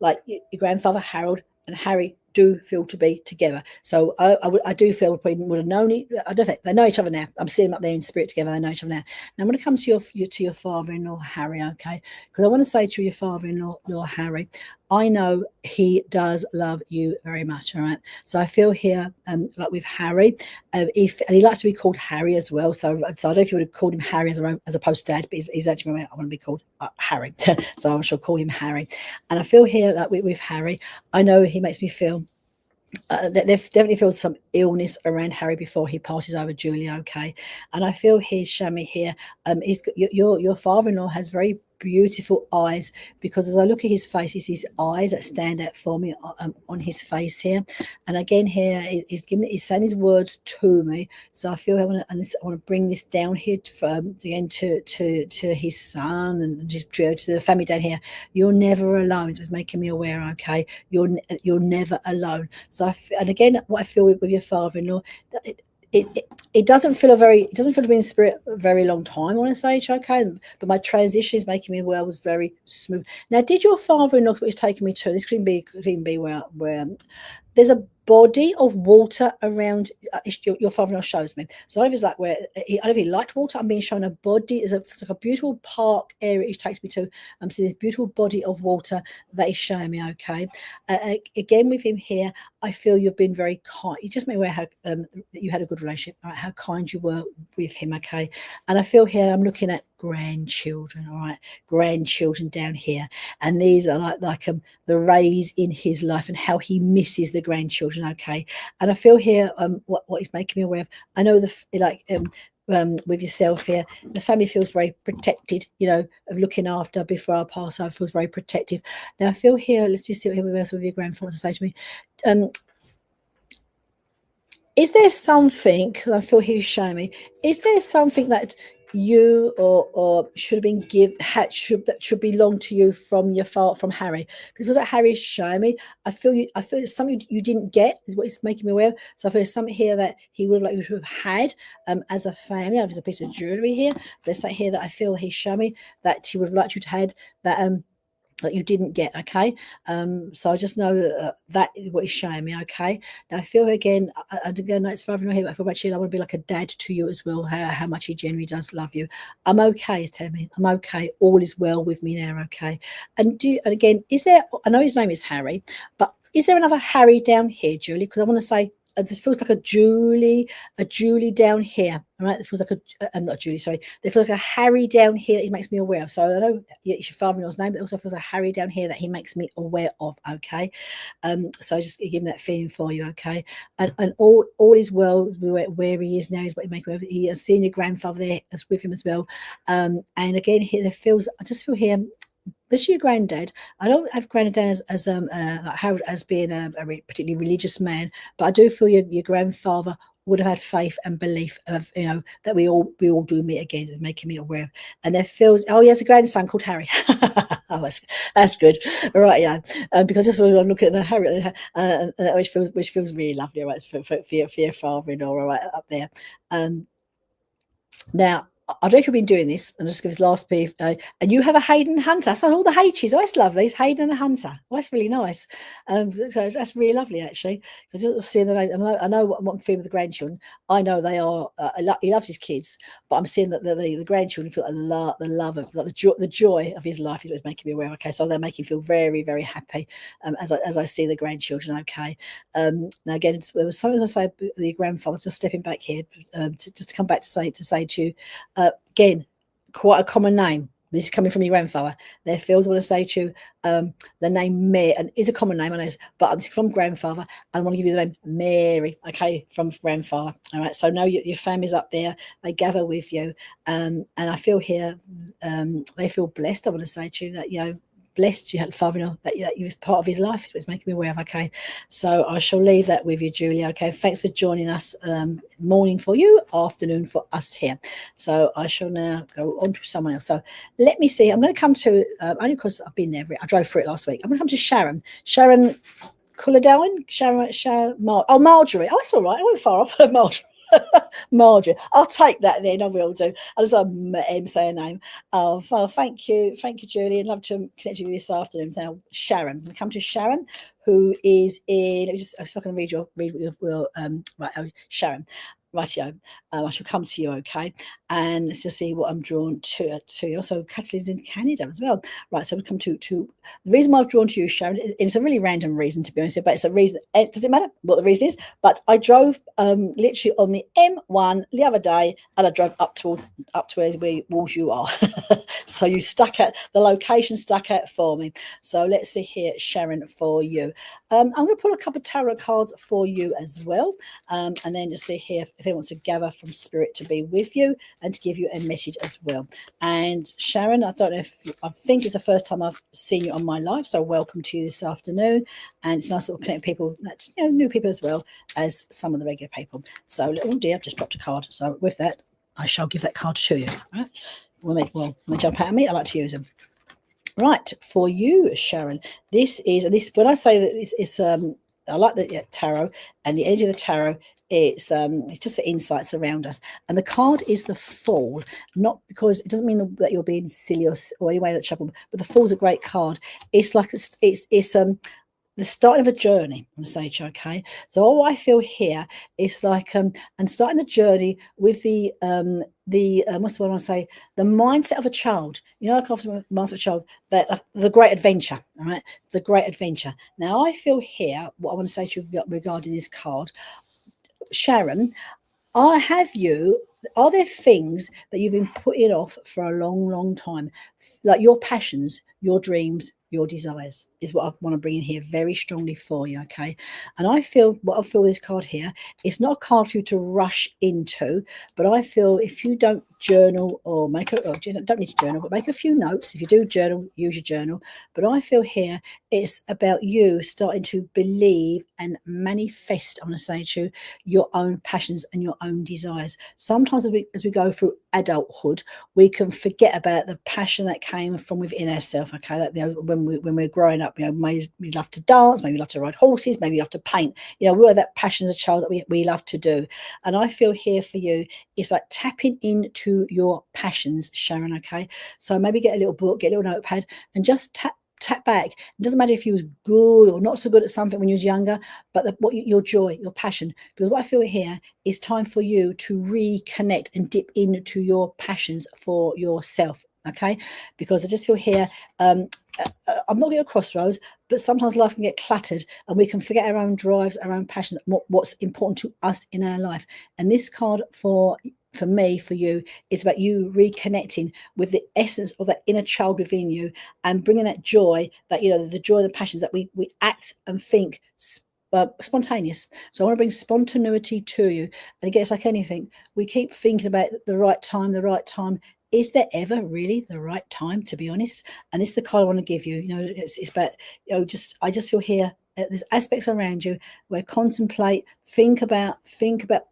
Speaker 1: like your grandfather Harold and Harry do feel to be together. So I do feel we would have known it. I don't think they know each other now. I'm seeing them up there in spirit together. They know each other now. Now I'm going to come to your father-in-law Harry, okay? Because I want to say to your father-in-law Harry, I know he does love you very much. All right. So I feel here, like with Harry, and he likes to be called Harry as well. So I don't know if you would have called him Harry as opposed to Dad, but he's actually, I want to be called Harry. So I shall call him Harry. And I feel here, like with Harry, I know he makes me feel. There definitely feels some illness around Harry before he passes over, Julie, okay? And I feel he's showing me here, your father-in-law has very beautiful eyes, because as I look at his face, it's his eyes that stand out for me on his face here. And again here, he's saying his words to me. So I feel I want to bring this down here again to his son and just to the family down here. You're never alone. It was making me aware, okay? You're never alone. So and again, what I feel with your father-in-law, it doesn't feel to be in spirit a very long time, I want to say, okay, but my transition is making me well was very smooth. Now, did your father-in-law, which is taking me to this, could be where there's a body of water around your father-in-law shows me. So I don't know if it's like where I don't know if he liked water. I'm being shown a body. It's like a beautiful park area he takes me to. I'm seeing this beautiful body of water that he's showing me. Okay, again with him here, I feel you've been very kind. You just made aware how that you had a good relationship, right? How kind you were with him. Okay, and I feel here I'm looking at grandchildren. All right, grandchildren down here, and these are like the rays in his life and how he misses the grandchildren. Okay, and I feel here what he's making me aware of. I know with yourself here, the family feels very protected, of looking after before our pass. I feels very protective. Now I feel here, let's just see what else with your grandfather to say to me. Is there something, I feel he's showing me, is there something that you or should have been that should belong to you from your father, from Harry? Because what Harry is showing me, I feel it's something you didn't get, is what it's making me aware of. So I feel there's something here that he would like you to have had as a family. There's a piece of jewelry here. There's something here that I feel he's showing me that he would have liked you to have that you didn't get. Okay, so I just know that is what he's showing me. Okay, now I feel again, it's father-in-law here, but I feel about you, I want to be like a dad to you as well, how much he genuinely does love you. I'm okay, tell me I'm okay, all is well with me now. Okay, and again, is there, I know his name is Harry, but is there another Harry down here, Julie? Because I want to say, this feels like a Julie down here. All right, it feels like not Julie, sorry. There feels like a Harry down here that he makes me aware of. So I know it's your father-in-law's name, but it also feels like a Harry down here that he makes me aware of. Okay, so I just give him that feeling for you. Okay, and all is well where he is now is what he makes me aware of. He has seen your grandfather there as with him as well. And again, here I just feel here. This your granddad. I don't have granddad as Harold as being a particularly religious man, but I do feel your grandfather would have had faith and belief of that we all do meet again, and making me aware of. And there feels, he has a grandson called Harry. Oh, that's good, right? Yeah, because just when I'm looking at the Harry, which feels really lovely, right? For your father-in-law, right up there. Now, I don't know if you've been doing this, and I'll just give this last piece. And you have a Hayden Hunter. So all the H's. Oh, that's lovely. It's Hayden and a Hunter. Oh, that's really nice. So that's really lovely, actually. Because you'll see the name. I know what I'm feeling with the grandchildren. I know they are. He loves his kids, but I'm seeing that the grandchildren feel the love of, like the joy of his life is what's making me aware. Okay, so they're making me feel very, very happy as I see the grandchildren. Okay. Now again, there was something I say. The grandfather's just stepping back here just to come back to say to you. Again, quite a common name. This is coming from your grandfather. There feels, I want to say to you, the name Mary, and is a common name, I know, but it's from grandfather. I want to give you the name Mary, okay, from grandfather. All right, so now your family's up there. They gather with you, and I feel here they feel blessed. I want to say to you that blessed you had father-in-law that you was part of his life. It's making me aware of. Okay, so I shall leave that with you, Julia. Okay, thanks for joining us. Morning for you, afternoon for us here. So I shall now go on to someone else. So let me see. I'm going to come to only because I've been there. I drove through it last week. I'm going to come to Sharon. Sharon Cullodowen. Marjorie. Oh, it's all right. I went far off. Marjorie. Marjorie, I'll take that then. I will do. I just say a name. Oh, well, thank you, Julie. I'd love to connect with you this afternoon. Now, Sharon, we come to Sharon, who is in. Let me just, if I can read right, Sharon. Rightio, I shall come to you, okay? And let's just see what I'm drawn to you. Also, Catalin's in Canada as well. Right, so we come to the reason why I've drawn to you, Sharon, it's a really random reason, to be honest, but it's a reason. Does it matter what the reason is? But I drove literally on the M1 the other day, and I drove up to where walls you are. So you the location stuck out for me. So let's see here, Sharon, for you. I'm going to pull a couple of tarot cards for you as well, and then just see here if they want to gather from spirit to be with you and to give you a message as well. And Sharon, I don't know I think it's the first time I've seen you on my live, so welcome to you this afternoon. And it's nice to connect people, that's new people as well as some of the regular people. So, oh dear, I've just dropped a card. So with that, I shall give that card to you. Right? When they jump out at me, I like to use them. Right, for you, Sharon, this when I say that it's I like the tarot, and the energy of the tarot, it's just for insights around us. And the card is the Fool, not because it doesn't mean that you're being silly or any way that trouble, but the Fool's a great card. It's like it's the start of a journey, I'm going to say to you, okay? So all I feel here is like and starting the journey with the what's the word I want to say? The mindset of a child. You know, like after the mindset of a child, that the great adventure, all right? The great adventure. Now I feel here what I want to say to you regarding this card, Sharon. Are there things that you've been putting off for a long, long time? Like your passions, your dreams, your desires is what I want to bring in here very strongly for you, okay? And I feel with this card here, it's not a card for you to rush into, but I feel if you don't journal or don't need to journal, but make a few notes. If you do journal, use your journal. But I feel here it's about you starting to believe and manifest, I want to say to you, your own passions and your own desires. Sometimes as we go through adulthood, we can forget about the passion that came from within ourselves. Okay, that, you know, when we're growing up, you know, maybe we love to dance, maybe we love to ride horses, maybe we love to paint. You know, we were that passion as a child that we love to do. And I feel here for you, it's like tapping into your passions, Sharon. Okay, so maybe get a little book, get a little notepad, and just tap back. It doesn't matter if you was good or not so good at something when you was younger, but your joy, your passion. Because what I feel here is time for you to reconnect and dip into your passions for yourself. Okay, because I just feel here, I'm not at a crossroads, but sometimes life can get cluttered and we can forget our own drives, our own passions, what's important to us in our life. And this card for me, for you, is about you reconnecting with the essence of that inner child within you and bringing that joy, that, you know, the joy, the passions that we act and think spontaneous. So I want to bring spontaneity to you. And again, it's like anything, we keep thinking about the right time, the right time. Is there ever really the right time, to be honest? And this is the card I want to give you. You know, it's about, you know, I just feel here there's aspects around you where contemplate, think about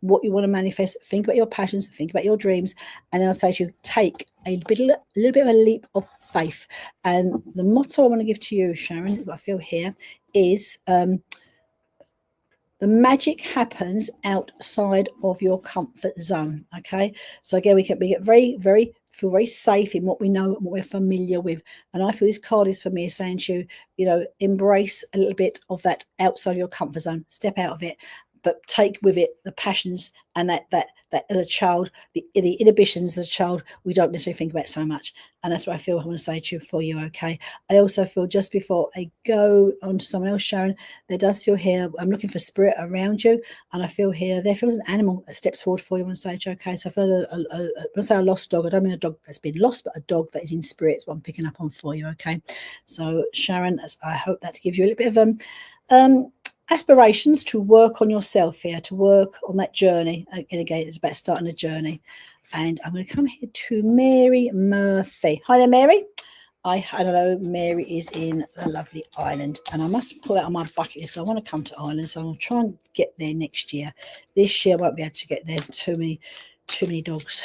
Speaker 1: what you want to manifest, think about your passions, think about your dreams, and then I'll say to you, take a little bit of a leap of faith. And the motto I want to give to you, Sharon, what I feel here is the magic happens outside of your comfort zone. Okay, so again, we get feel very safe in what we know, what we're familiar with. And I feel this card is for me saying to you, you know, embrace a little bit of that outside your comfort zone, step out of it, but take with it the passions and that as a child, the inhibitions as a child, we don't necessarily think about so much. And that's what I feel I want to say to you for you, okay? I also feel, just before I go on to someone else, Sharon, there does feel here, I'm looking for spirit around you, and I feel here, there feels an animal that steps forward for you. I want to say to you, okay? So I feel when I say a lost dog, I don't mean a dog that's been lost, but a dog that is in spirit is what I'm picking up on for you, okay? So Sharon, I hope that gives you a little bit of aspirations to work on yourself here, to work on that journey. And again, it's about starting a journey. And I'm going to come here to Mary Murphy. Hi there, Mary. I don't know, Mary is in the lovely Ireland, and I must pull out on my bucket list. I want to come to Ireland, so I'll try and get there next year. This year I won't be able to get there. There's too many dogs.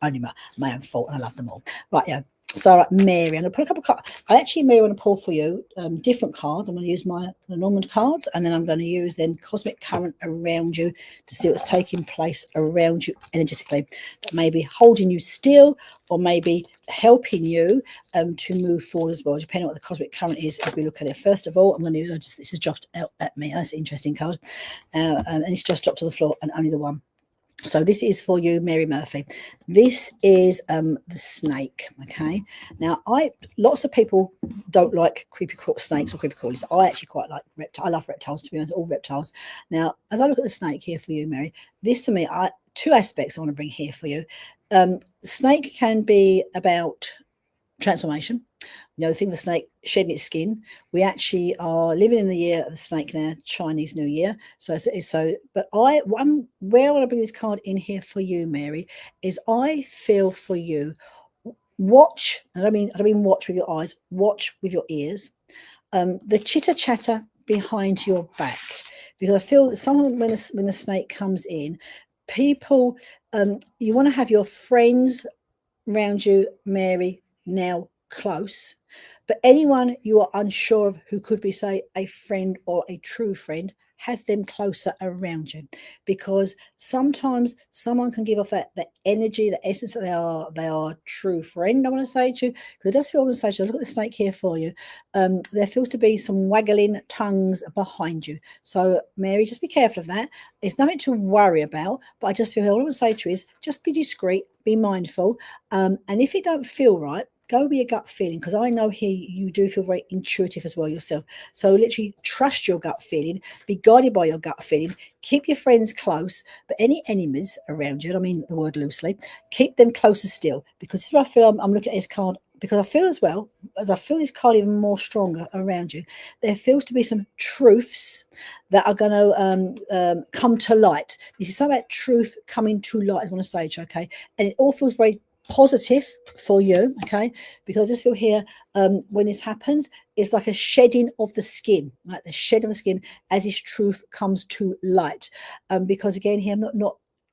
Speaker 1: Only my own fault, and I love them all. Right, yeah. So, right, Mary, I'm going to pull a couple of cards. Mary, I want to pull for you different cards. I'm going to use my Normand cards, and then I'm going to use then cosmic current around you to see what's taking place around you energetically. That may be holding you still, or maybe helping you to move forward as well, depending on what the cosmic current is as we look at it. First of all, I'm going to this is dropped out at me. That's an interesting card, and it's just dropped to the floor, and only the one. So this is for you, Mary Murphy. This is the snake. Okay. Now, lots of people don't like creepy snakes or creepy crawlies. I actually quite like reptiles. I love reptiles, to be honest, all reptiles. Now, as I look at the snake here for you, Mary, this to me, two aspects I want to bring here for you. Snake can be about transformation. You know, the thing of the snake shedding its skin. We actually are living in the year of the snake now, Chinese New Year. But where I want to bring this card in here for you, Mary, is I feel for you. Watch, and I don't mean watch with your eyes, watch with your ears. The chitter chatter behind your back, because I feel that someone when the snake comes in, people, you want to have your friends around you, Mary, now close, but anyone you are unsure of who could be, say, a friend or a true friend, have them closer around you, because sometimes someone can give off that energy, the essence that they are true friend. I want to say to you, because it does feel, I want to say to you, look at the snake here for you. There feels to be some waggling tongues behind you. So Mary, just be careful of that. It's nothing to worry about, but I just feel all I want to say to you is just be discreet, be mindful, and if it don't feel right, go with your gut feeling, because I know here you do feel very intuitive as well yourself. So literally trust your gut feeling, be guided by your gut feeling, keep your friends close, but any enemies around you, and I mean the word loosely, keep them closer still, because this is what I feel. I'm looking at this card, because I feel as well, as I feel this card even more stronger around you, there feels to be some truths that are going to come to light. This is something about truth coming to light, I want to say to you, okay? And it all feels very positive for you, okay? Because I just feel here, when this happens, it's like a shedding of the skin, like the shed of the skin as this truth comes to light. Because again, here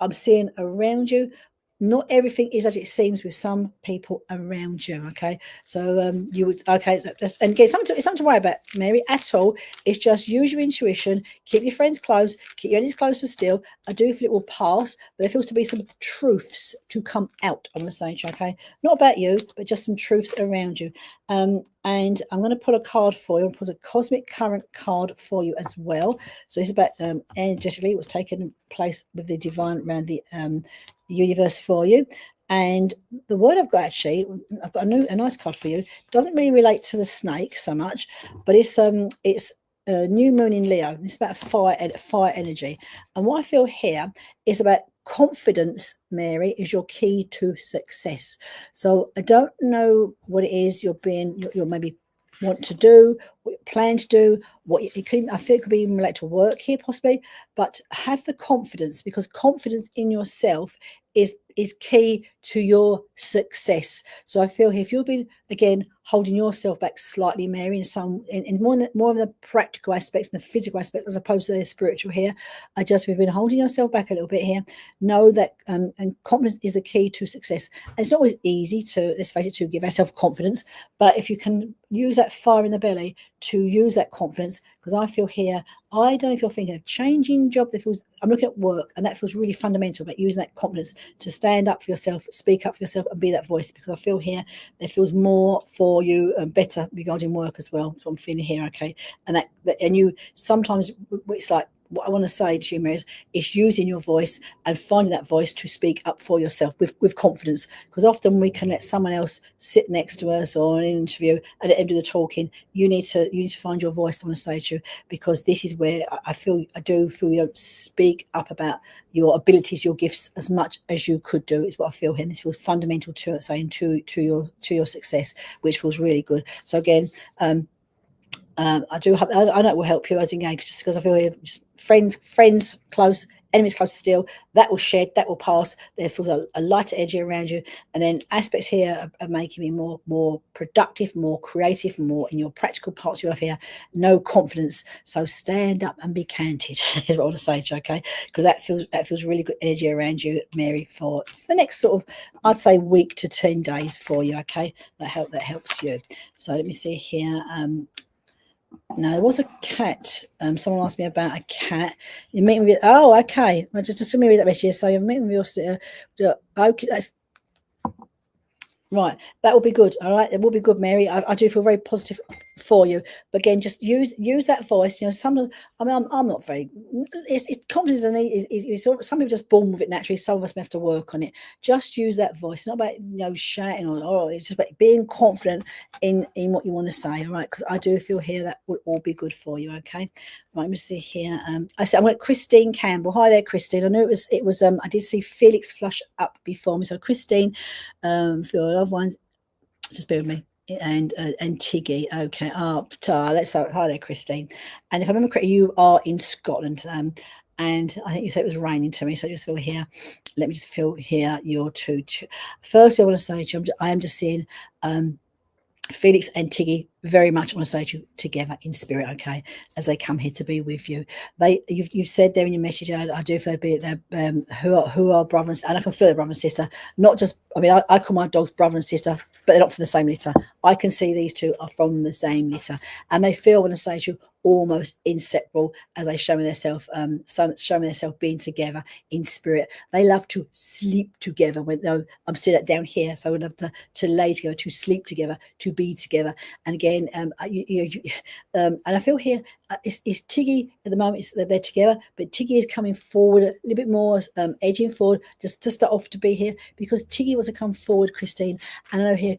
Speaker 1: I'm seeing around you, not everything is as it seems with some people around you, okay? So you would, okay, and again, it's something to worry about, Mary, at all. It's just use your intuition, keep your friends close, keep your enemies closer still. I do feel it will pass, but there feels to be some truths to come out on the stage, okay? Not about you, but just some truths around you. And I'm going to put a card for you. I'll put a cosmic current card for you as well. So it's about energetically what's taken place with the divine around the universe for you. And the word I've got, actually, I've got a nice card for you. Doesn't really relate to the snake so much, but it's new moon in Leo. It's about fire energy. And what I feel here is about confidence, Mary, is your key to success. So I don't know what it is you're maybe want to do, what you plan to do, I feel it could be even related to work here possibly, but have the confidence, because confidence in yourself is key to your success. So I feel here, if you've been again holding yourself back slightly, Mary, in more of the practical aspects and the physical aspects as opposed to the spiritual here, we've been holding yourself back a little bit here. Know that and confidence is the key to success. And it's not always easy to, let's face it, to give ourselves confidence, but if you can use that fire in the belly to use that confidence, because I feel here, I don't know if you're thinking of changing job. I'm looking at work, and that feels really fundamental about using that confidence to stand up for yourself, speak up for yourself, and be that voice. Because I feel here there feels more for you and better regarding work as well. That's what I'm feeling here, okay? And you sometimes it's like, what I want to say to you, Mary, is using your voice and finding that voice to speak up for yourself with confidence. Because often we can let someone else sit next to us or in an interview and let them do the talking. You need to find your voice, I want to say to you, because this is where I do feel you don't speak up about your abilities, your gifts as much as you could do. Is what I feel here. And this feels fundamental to saying to your success, which feels really good. So again, I do hope, I know it will help you as engaged, just because I feel here, just friends close, enemies close still, that will shed, that will pass. There feels a lighter energy around you, and then aspects here are making me more productive, more creative, more in your practical parts of your life here. No confidence, so stand up and be candid is what I want to say to you, okay? Because that feels really good energy around you, Mary, for the next sort of, I'd say, week to 10 days for you, okay? That helps you. So let me see here. No, there was a cat. Someone asked me about a cat. You meet me with, oh, okay. Well, just let me read that message. So you're meeting with your, okay, that's right. That will be good. All right, it will be good, Mary. I do feel very positive for you. But again, just use that voice. You know, I'm not very. It's confidence is some people just born with it naturally. Some of us may have to work on it. Just use that voice. It's not about shouting or it's just about being confident in what you want to say. All right, because I do feel here that will all be good for you. Okay. Right, let me see here. I said I'm at Christine Campbell. Hi there, Christine. I knew it was. I did see Felix flush up before me. So Christine, for your loved ones, just bear with me. And Tiggy, okay. Let's start. Hi there, Christine. And if I remember correctly, you are in Scotland. And I think you said it was raining to me, so just feel here. Let me just feel here your two. First, I want to say to you, I am just seeing Felix and Tiggy very much want to say to you together in spirit, okay, as they come here to be with you. You've said there in your message, I do feel they're who are brother and I can feel brother and sister. Not just, I mean, I call my dogs brother and sister, but they're not from the same litter. I can see these two are from the same litter, and they feel want to say to you almost inseparable as they show me themselves, show me themselves being together in spirit. They love to sleep together. When I'm seeing that down here, so I would love to lay together, to sleep together, to be together. And again, and I feel here it's Tiggy at the moment. They're together, but Tiggy is coming forward a little bit more, edging forward, just to start off to be here, because Tiggy wants to come forward, Christine. And I know here,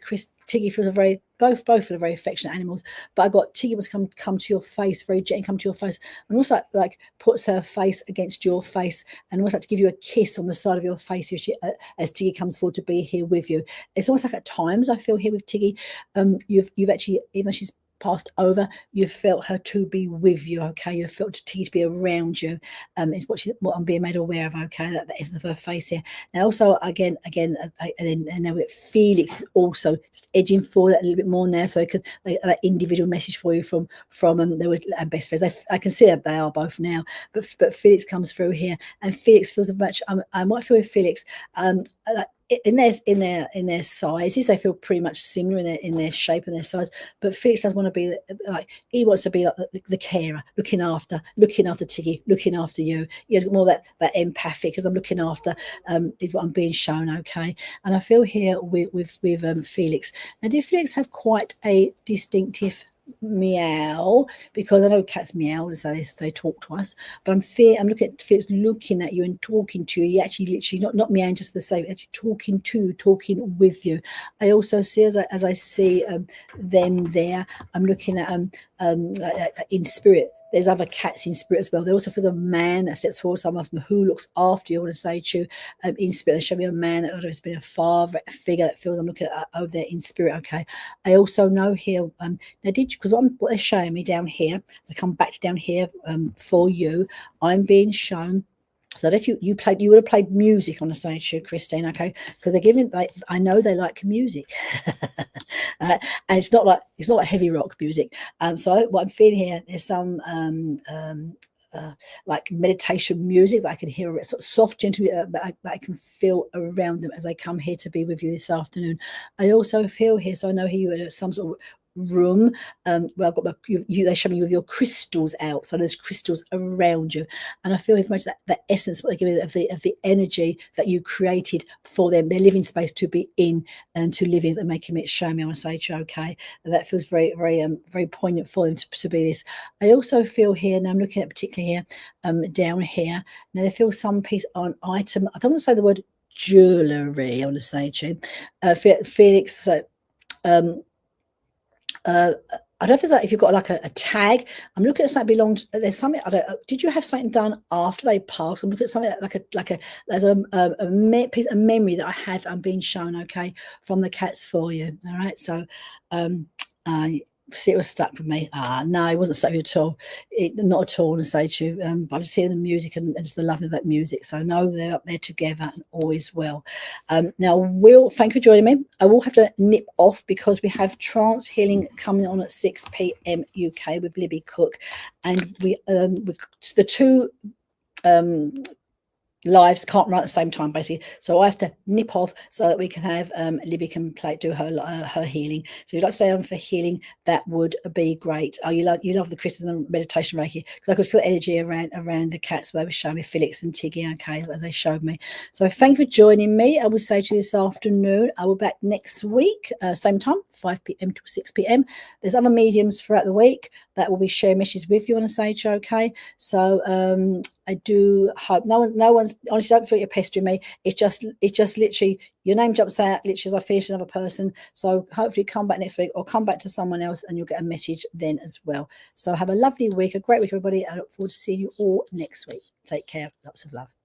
Speaker 1: Tiggy feels both feel very affectionate animals, but I got Tiggy wants to come to your face, very gently come to your face, and also like puts her face against your face, and almost like to give you a kiss on the side of your face as Tiggy comes forward to be here with you. It's almost like at times I feel here with Tiggy, you've actually, even though she's passed over, you've felt her to be with you, okay? You've felt Tiggy to be around you, is what I'm being made aware of, okay? That isn't her face here. Now also again, and now with Felix also just edging forward a little bit more now, so that individual message for you from they were best friends. I can see that they are both now, but Felix comes through here, and Felix feels much. I might feel with Felix, in their sizes, they feel pretty much similar in their shape and their size. But Felix does want to be like, he wants to be like the carer, looking after Tiggy, looking after you. He has more that empathic, because I'm looking after, is what I'm being shown, okay? And I feel here with Felix. Now, do Felix have quite a distinctive meow? Because I know cats meow as they talk to us, but I'm looking at Felix looking at you and talking to you. He actually literally not meowing just for the sake, actually talking with you. I also see as I see them there, I'm looking at in spirit. There's other cats in spirit as well. There also feels a man that steps forward. So I'm asking who looks after you. I want to say to you, in spirit, they show me a man that has been a father, a figure that feels, I'm looking at over there in spirit. Okay. I also know here, now because what they're showing me down here, I come back down here for you, I'm being shown. So that if you would have played music on the stage show, Christine, okay? Because they're giving, I know they like music, and it's not like heavy rock music. So what I'm feeling here, there's some like meditation music that I can hear, sort of soft, gentle, that I can feel around them as they come here to be with you this afternoon. I also feel here, so I know here you some sort of room where I've got they show me with your crystals out, so there's crystals around you, and I feel very much that essence, what they give you of the energy that you created for them, their living space to be in and to live in. They're making it show me, I want to say to you, okay, and that feels very very poignant for them to be this. I also feel here, now I'm looking at particularly here down here, now they feel some piece on item, I don't want to say the word jewellery, I want to say to you, Felix, so I don't think if you've got like a tag. I'm looking at something belongs. There's something. I don't. Did you have something done after they passed? I'm looking at something there's a piece of memory that I have. I'm being shown, okay, from the cats for you. All right. So, see, it was stuck with me. No, it wasn't stuck with you at all. Not at all. And say to you, but I just hear the music and just the love of that music. So no, they're up there together and all is well. Now, Will, thank you for joining me. I will have to nip off because we have trance healing coming on at 6 p.m. UK with Libby Cook, and we the two lives can't run at the same time, basically. So I have to nip off so that we can have Libby can do her healing. So if you'd like to stay on for healing, that would be great. Oh, you love the crystals and the meditation Reiki, because I could feel energy around the cats where they were showing me Felix and Tiggy, okay, as they showed me. So thank you for joining me. I will say to you this afternoon, I will be back next week, same time, 5 p.m. to 6 p.m. There's other mediums throughout the week that will be sharing messages with you on a stage, okay? So I do hope no one's honestly, don't feel you're pestering me. It's just literally your name jumps out literally as I finish another person. So hopefully come back next week or come back to someone else and you'll get a message then as well. So have a lovely week, a great week, everybody. I look forward to seeing you all next week. Take care. Lots of love.